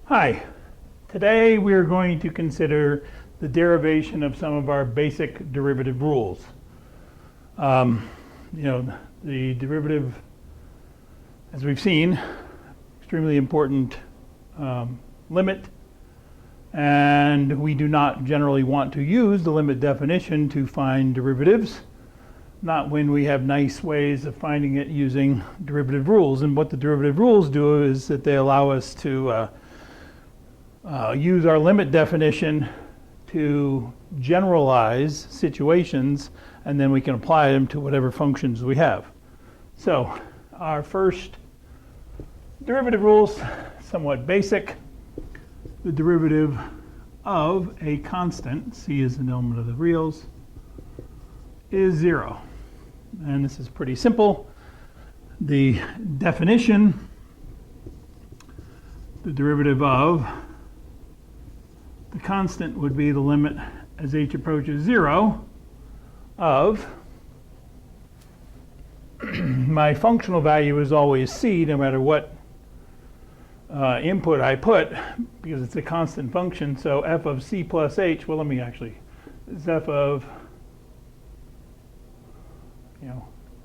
Hi, today we are going to consider the derivation of some of our basic derivative rules. The derivative, as we've seen, extremely important limit, and we do not generally want to use the limit definition to find derivatives, not when we have nice ways of finding it using derivative rules. And what the derivative rules do is that they allow us to use our limit definition to generalize situations, and then we can apply them to whatever functions we have. So our first derivative rules, somewhat basic. The derivative of a constant, c is an element of the reals, is 0. And this is pretty simple. The definition, the derivative of the constant would be the limit as h approaches 0 of my functional value is always c, no matter what input I put, because it's a constant function. So f of c plus h, well, let me actually, is f of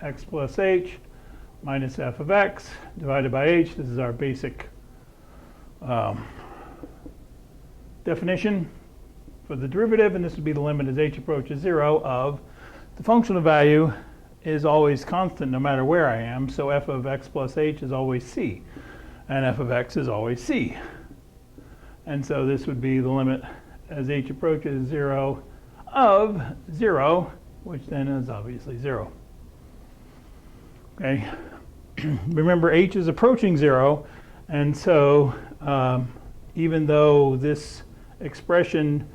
x plus h minus f of x divided by h. This is our basic definition for the derivative, and this would be the limit as h approaches 0 of the functional value is always constant no matter where I am, so f of x plus h is always c, and f of x is always c. And so this would be the limit as h approaches 0 of 0, which then is obviously 0. Okay, remember h is approaching 0, and so even though this expression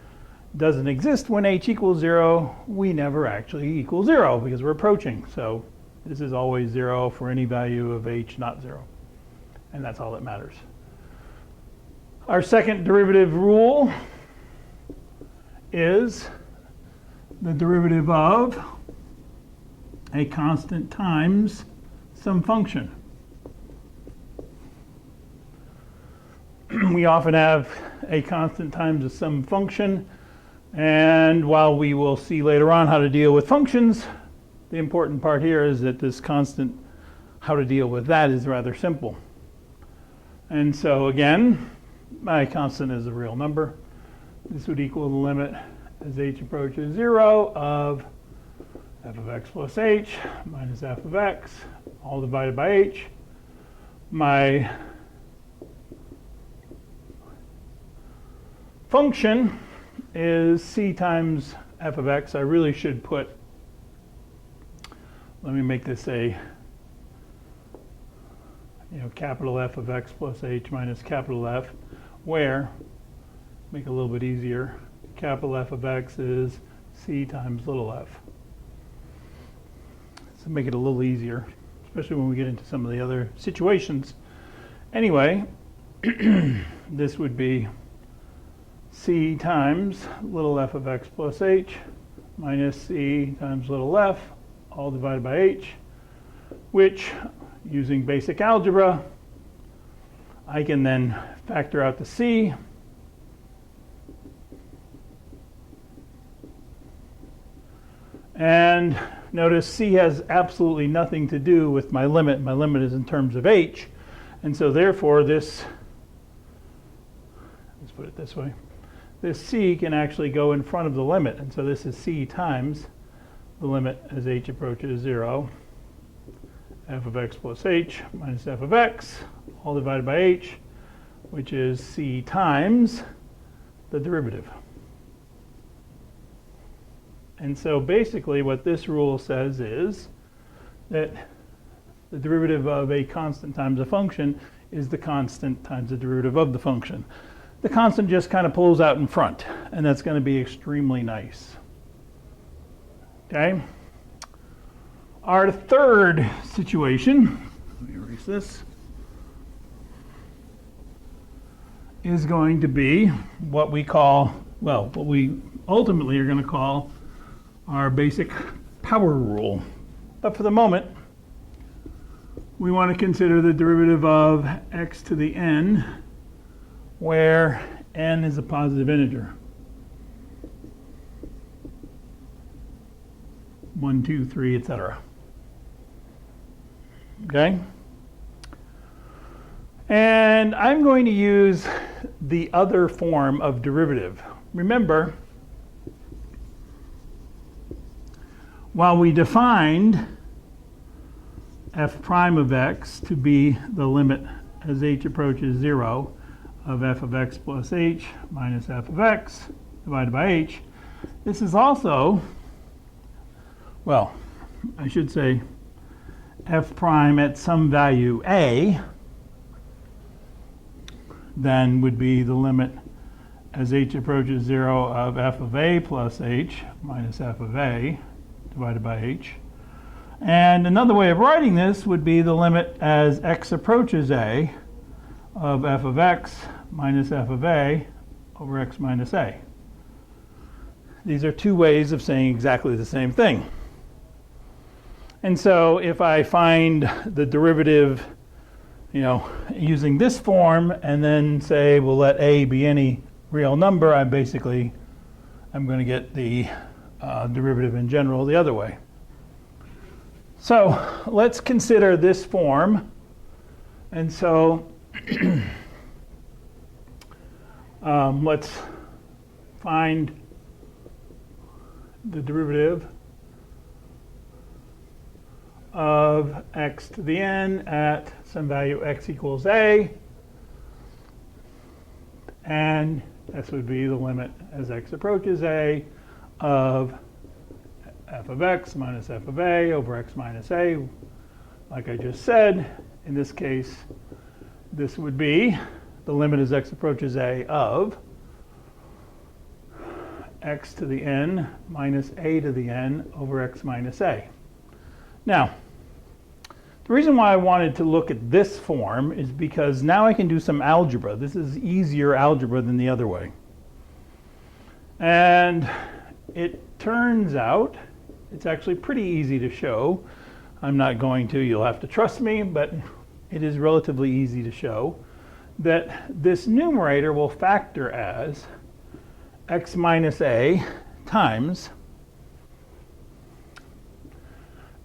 doesn't exist when h equals 0, we never actually equal 0 because we're approaching. So this is always 0 for any value of h not 0. And that's all that matters. Our second derivative rule is the derivative of a constant times some function. We often have a constant times some function, and while we will see later on how to deal with functions, the important part here is that this constant, how to deal with that is rather simple. And so again, my constant is a real number. This would equal the limit as h approaches 0 of f of x plus h minus f of x, all divided by h. My function is c times f of x. I really should put, let me make this a capital F of x plus h minus capital F, where, make it a little bit easier, capital F of x is c times little f. So make it a little easier, especially when we get into some of the other situations. Anyway, this would be c times little f of x plus h minus c times little f, all divided by h, which, using basic algebra, I can then factor out the c. And notice c has absolutely nothing to do with my limit. My limit is in terms of h. And so therefore this, let's put it this way, this c can actually go in front of the limit. And so this is c times the limit as h approaches 0, f of x plus h minus f of x, all divided by h, which is c times the derivative. And so basically what this rule says is that the derivative of a constant times a function is the constant times the derivative of the function. The constant just kind of pulls out in front, and that's going to be extremely nice. Okay? Our third situation, let me erase this, is going to be what we call, well, what we ultimately are going to call our basic power rule. But for the moment, we want to consider the derivative of x to the n where n is a positive integer. 1, 2, 3, etc. Okay? And I'm going to use the other form of derivative. Remember, while we defined f prime of x to be the limit as h approaches 0 of f of x plus h minus f of x divided by h, this is also, well, I should say f prime at some value a then would be the limit as h approaches 0 of f of a plus h minus f of a divided by h. And another way of writing this would be the limit as x approaches a of f of x minus f of a over x minus a. These are two ways of saying exactly the same thing. And so if I find the derivative, using this form and then say we'll let a be any real number, I'm going to get the derivative in general the other way. So let's consider this form. And so let's find the derivative of x to the n at some value x equals a, and this would be the limit as x approaches a of f of x minus f of a over x minus a. Like I just said, in this case, this would be the limit as x approaches a of x to the n minus a to the n over x minus a. Now, the reason why I wanted to look at this form is because now I can do some algebra. This is easier algebra than the other way. And it turns out it's actually pretty easy to show. I'm not going to, you'll have to trust me, but it is relatively easy to show that this numerator will factor as x minus a times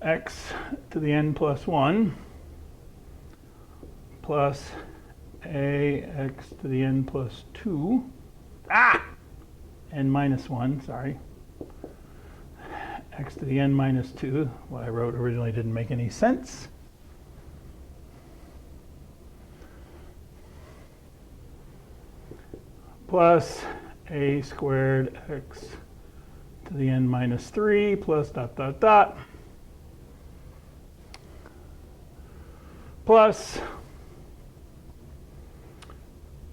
x to the n plus 1 plus a x to the n plus 2, n minus 1, sorry, x to the n minus 2, what I wrote originally didn't make any sense, plus a squared x to the n minus 3 plus dot dot dot plus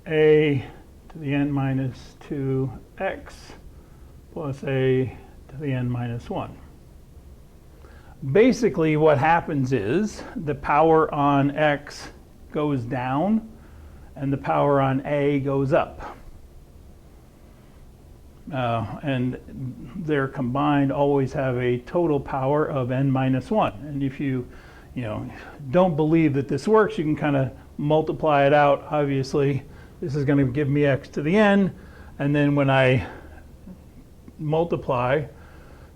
a to the n minus 2x plus a to the n minus 1. Basically what happens is the power on x goes down and the power on a goes up. And they're combined always have a total power of n minus 1. And if you don't believe that this works, you can kind of multiply it out. Obviously, this is going to give me x to the n, and then when I multiply,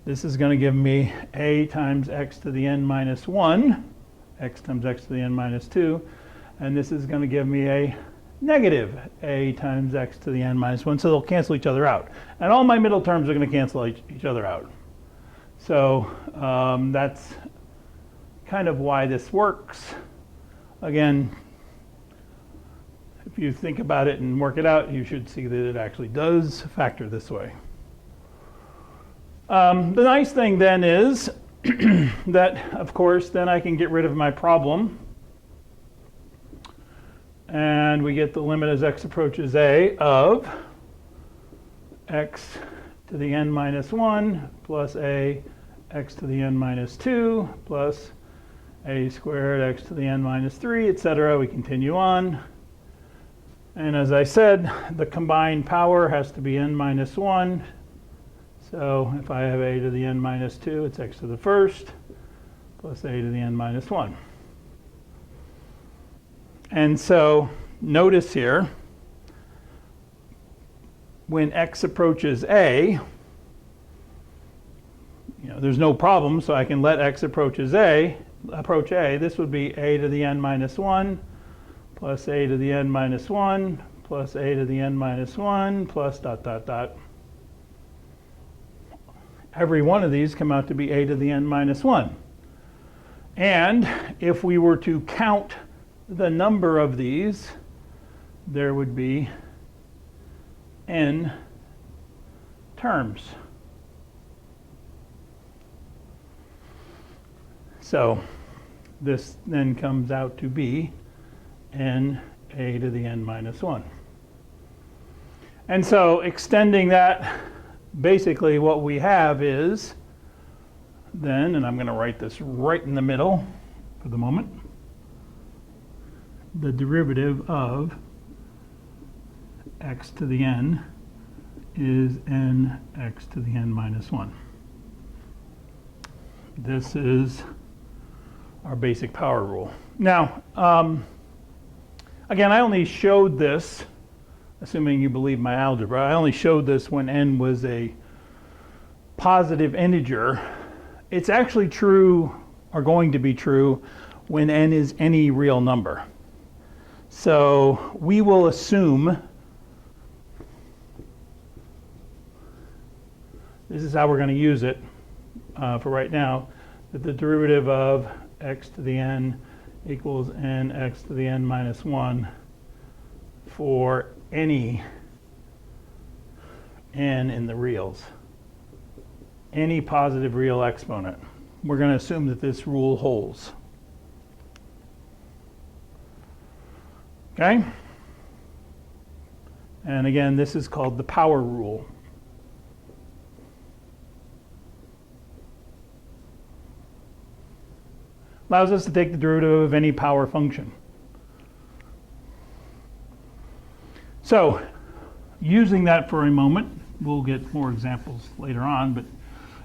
this is going to give me a times x to the n minus 1, x times x to the n minus 2, and this is going to give me a negative a times x to the n minus 1, so they'll cancel each other out. And all my middle terms are going to cancel each other out. So that's kind of why this works. Again, if you think about it and work it out, you should see that it actually does factor this way. The nice thing then is that, of course, then I can get rid of my problem. And we get the limit as x approaches a of x to the n minus 1 plus a x to the n minus 2 plus a squared x to the n minus 3, etc. We continue on. And as I said, the combined power has to be n minus 1. So if I have a to the n minus 2, it's x to the first plus a to the n minus 1. And so notice here when x approaches a, there's no problem, so I can let x approach a. This would be a to the n minus 1 plus a to the n minus 1 plus a to the n minus 1 plus dot, dot, dot. Every one of these come out to be a to the n minus 1. And if we were to count the number of these, there would be n terms. So this then comes out to be n a to the n minus 1. And so extending that, basically what we have is then, and I'm going to write this right in the middle for the moment, the derivative of x to the n is n x to the n minus 1. This is our basic power rule. Now, again, I only showed this, assuming you believe my algebra, I only showed this when n was a positive integer. It's actually true, or going to be true, when n is any real number. So we will assume, this is how we're going to use it for right now, that the derivative of x to the n equals n x to the n minus 1 for any n in the reals, any positive real exponent. We're going to assume that this rule holds. Okay? And again, this is called the power rule. Allows us to take the derivative of any power function. So, using that for a moment, we'll get more examples later on, but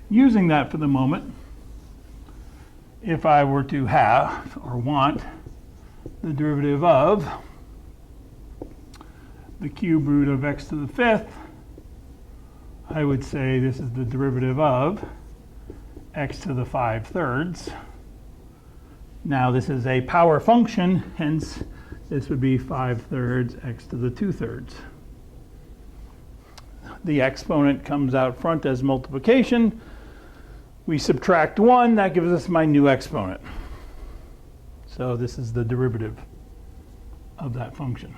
using that for the moment, if I were to have or want the derivative of the cube root of x to the 5th, I would say this is the derivative of x to the 5/3. Now this is a power function, hence this would be 5/3 x to the 2/3. The exponent comes out front as multiplication. We subtract 1, that gives us my new exponent. So this is the derivative of that function.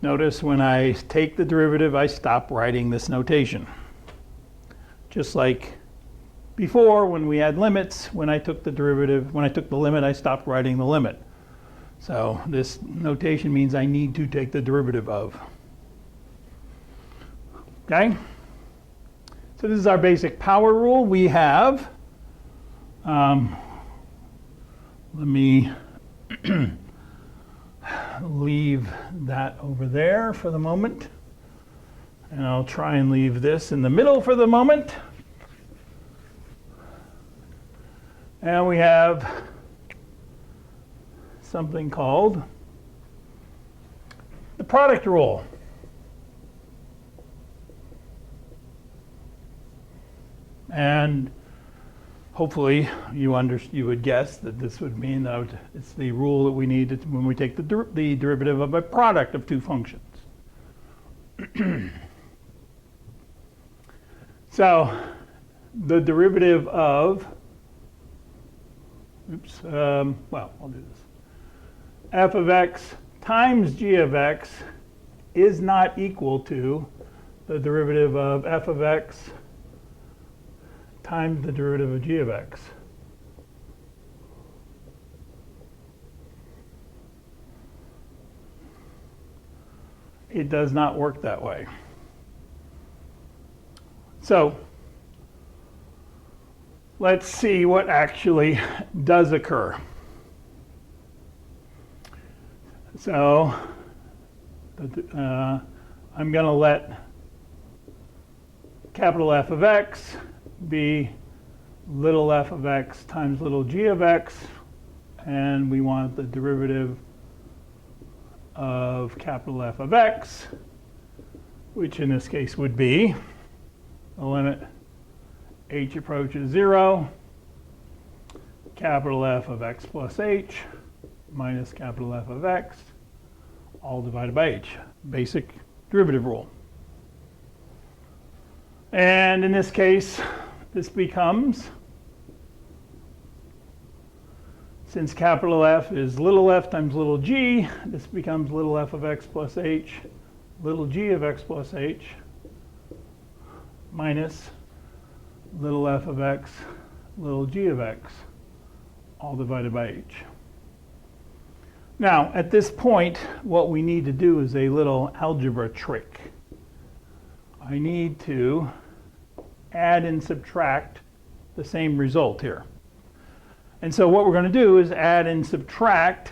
Notice when I take the derivative, I stop writing this notation. Just like before, when we had limits, when I took the limit, I stopped writing the limit. So this notation means I need to take the derivative of. Okay? So this is our basic power rule. We have, let me leave that over there for the moment. And I'll try and leave this in the middle for the moment. And we have something called the product rule. And hopefully you would guess that this would mean that it's the rule that we need when we take the derivative of a product of two functions. So the derivative of well, I'll do this. F of x times g of x is not equal to the derivative of f of x times the derivative of g of x. It does not work that way. So let's see what actually does occur. So I'm going to let capital F of x be little f of x times little g of x, and we want the derivative of capital F of x which in this case would be the limit h approaches 0, capital F of x plus h minus capital F of x, all divided by h. Basic derivative rule. And in this case, this becomes, since capital F is little f times little g, this becomes little f of x plus h, little g of x plus h, minus little f of x, little g of x, all divided by h. Now, at this point, what we need to do is a little algebra trick. I need to add and subtract the same result here. And so what we're going to do is add and subtract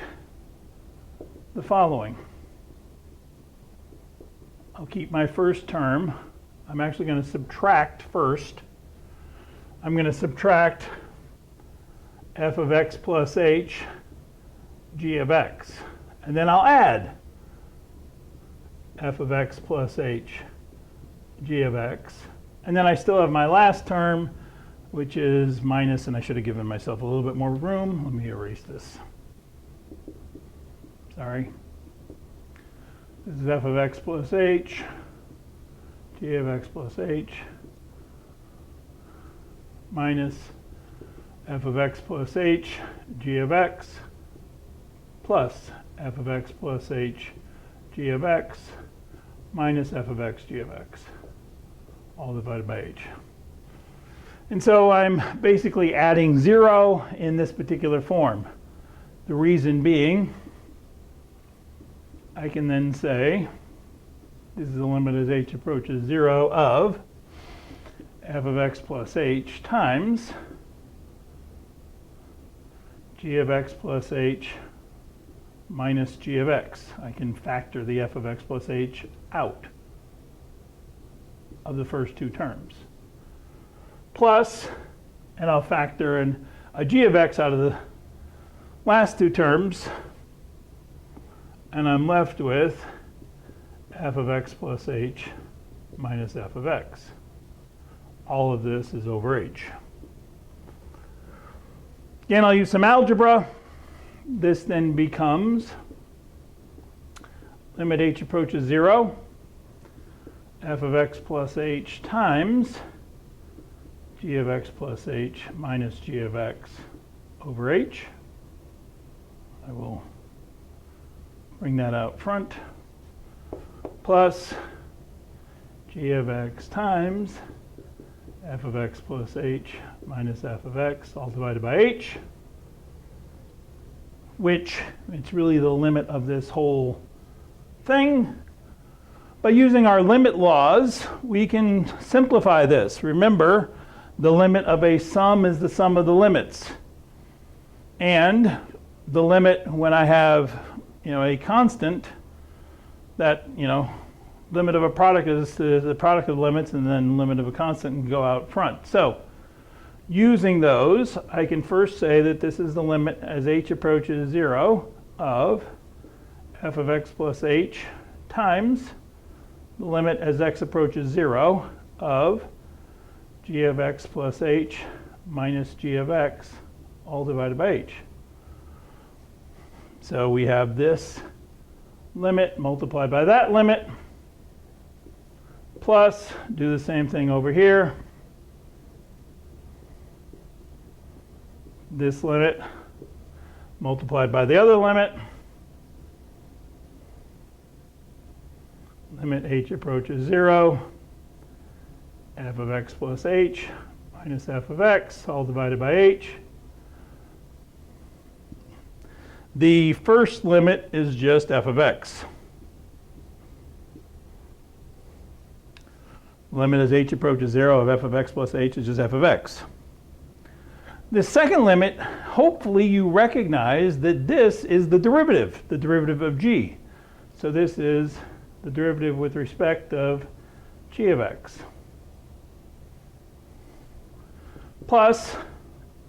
the following. I'll keep my first term. I'm actually going to subtract first. I'm going to subtract f of x plus h, g of x. And then I'll add f of x plus h, g of x. And then I still have my last term, which is minus, and I should have given myself a little bit more room. Let me erase this. Sorry. This is f of x plus h, g of x plus h, minus f of x plus h, g of x, plus f of x plus h, g of x, minus f of x, g of x, all divided by h. And so I'm basically adding 0 in this particular form. The reason being, I can then say, this is the limit as h approaches 0 of f of x plus h times g of x plus h minus g of x. I can factor the f of x plus h out of the first two terms. Plus, and I'll factor in a g of x out of the last two terms, and I'm left with f of x plus h minus f of x. All of this is over h. Again, I'll use some algebra. This then becomes limit h approaches 0, f of x plus h times g of x plus h minus g of x over h. I will bring that out front. Plus g of x times f of x plus h minus f of x, all divided by h, which it's really the limit of this whole thing. By using our limit laws, we can simplify this. Remember, the limit of a sum is the sum of the limits. And the limit when I have, a constant, that, limit of a product is the product of limits, and then limit of a constant can go out front. So using those, I can first say that this is the limit as h approaches 0 of f of x plus h times the limit as x approaches 0 of g of x plus h minus g of x, all divided by h. So we have this limit multiplied by that limit, plus do the same thing over here. This limit multiplied by the other limit. Limit h approaches 0, f of x plus h minus f of x, all divided by h. The first limit is just f of x. Limit as h approaches 0 of f of x plus h is just f of x. The second limit, hopefully you recognize that this is the derivative of g. So this is the derivative with respect of g of x. Plus,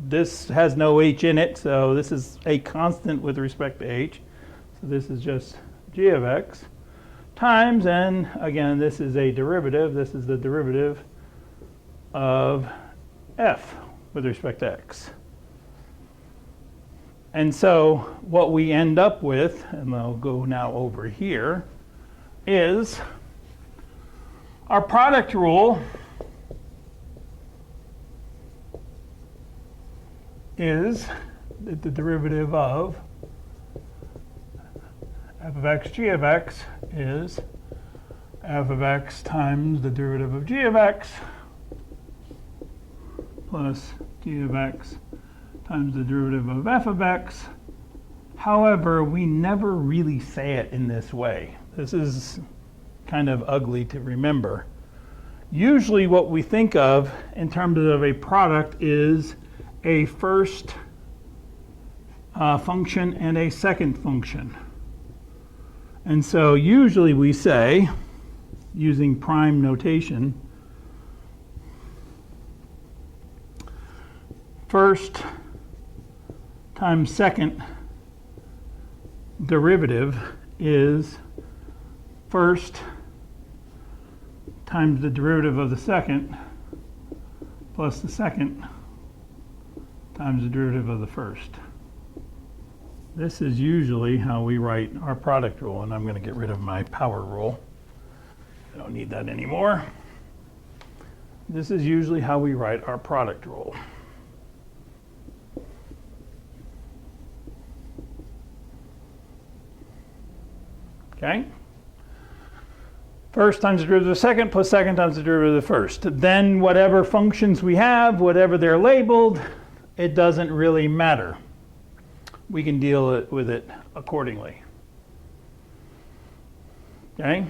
this has no h in it, so this is a constant with respect to h. So this is just g of x times, and again, this is a derivative. This is the derivative of f with respect to x. And so what we end up with, and I'll go now over here, is our product rule is that the derivative of f of x g of x is f of x times the derivative of g of x plus g of x times the derivative of f of x. However, we never really say it in this way. This is kind of ugly to remember. Usually what we think of in terms of a product is a first function and a second function. And so usually we say, using prime notation, first times second derivative is first times the derivative of the second plus the second times the derivative of the first. This is usually how we write our product rule, and I'm going to get rid of my power rule. I don't need that anymore. This is usually how we write our product rule. Okay? First times the derivative of the second plus second times the derivative of the first. Then whatever functions we have, whatever they're labeled, it doesn't really matter. We can deal with it accordingly. Okay?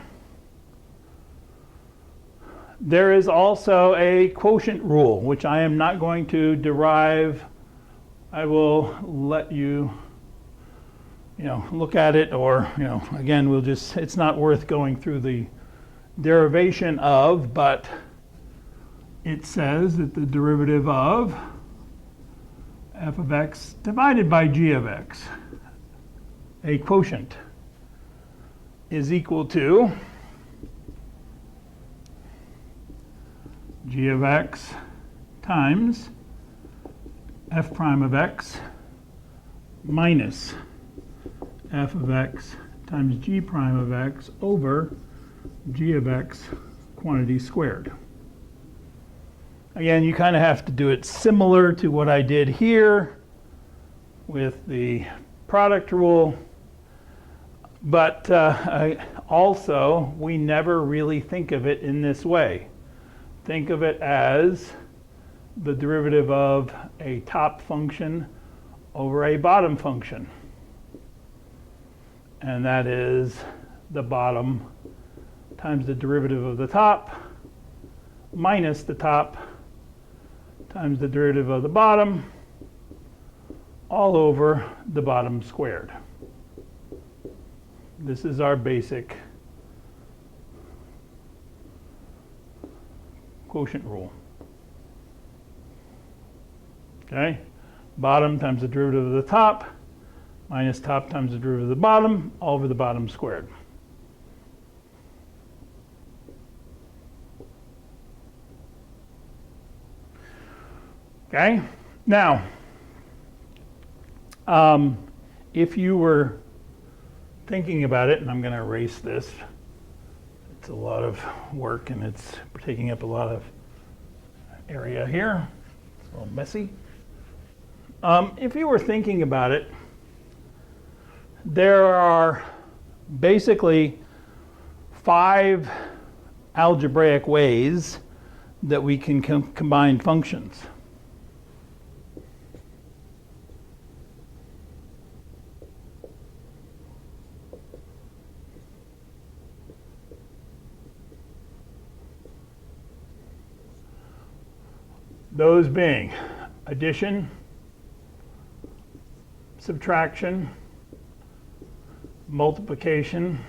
There is also a quotient rule, which I am not going to derive. I will let you, look at it, or, again, it's not worth going through the derivation of, but it says that the derivative of f of x divided by g of x, a quotient, is equal to g of x times f prime of x minus f of x times g prime of x over g of x quantity squared. Again, you kind of have to do it similar to what I did here with the product rule, but also we never really think of it in this way. Think of it as the derivative of a top function over a bottom function. And that is the bottom times the derivative of the top minus the top times the derivative of the bottom all over the bottom squared. This is our basic quotient rule. Okay? Bottom times the derivative of the top minus top times the derivative of the bottom all over the bottom squared. Okay? Now, if you were thinking about it, and I'm going to erase this, it's a lot of work and it's taking up a lot of area here. It's a little messy. If you were thinking about it, there are basically 5 algebraic ways that we can combine functions. Those being addition, subtraction, multiplication,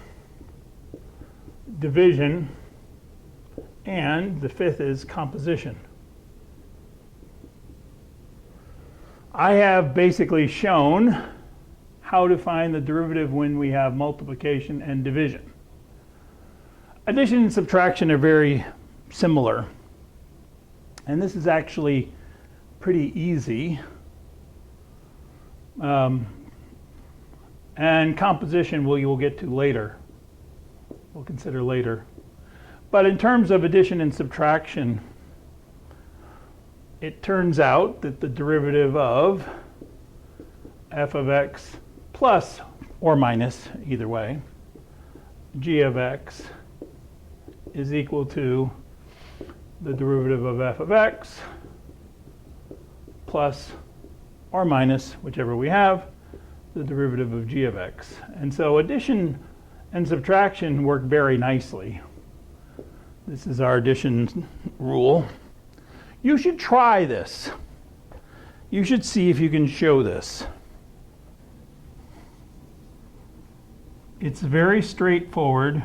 division, and the 5th is composition. I have basically shown how to find the derivative when we have multiplication and division. addition and subtraction are very similar. And this is actually pretty easy. And composition we'll get to later. We'll consider later. But in terms of addition and subtraction, it turns out that the derivative of f of x plus or minus, either way, g of x is equal to the derivative of f of x plus or minus, whichever we have, the derivative of g of x. And so addition and subtraction work very nicely. This is our addition rule. You should try this. You should see if you can show this. It's very straightforward.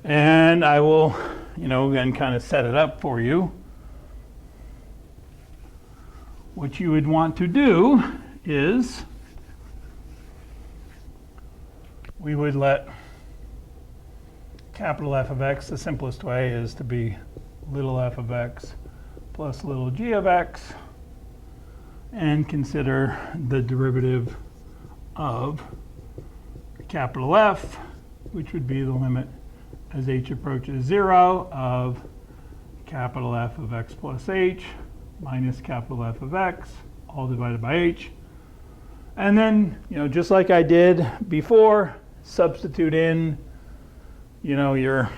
And I will, again, kind of set it up for you. What you would want to do is we would let capital F of x, the simplest way is to be little f of x plus little g of x, and consider the derivative of capital F, which would be the limit as h approaches 0 of capital F of x plus h minus capital F of x, all divided by h. And then, just like I did before, substitute in, your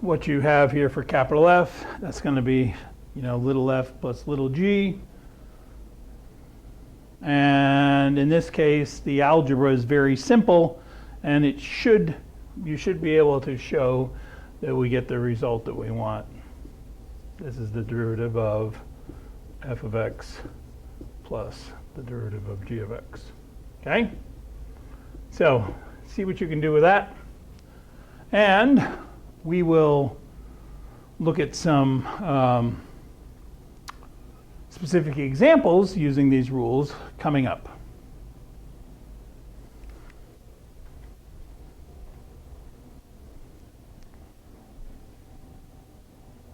what you have here for capital F. That's going to be, little f plus little g. And in this case, the algebra is very simple, and you should be able to show that we get the result that we want. This is the derivative of f of x plus the derivative of g of x. Okay? So, see what you can do with that. And we will look at some specific examples using these rules coming up.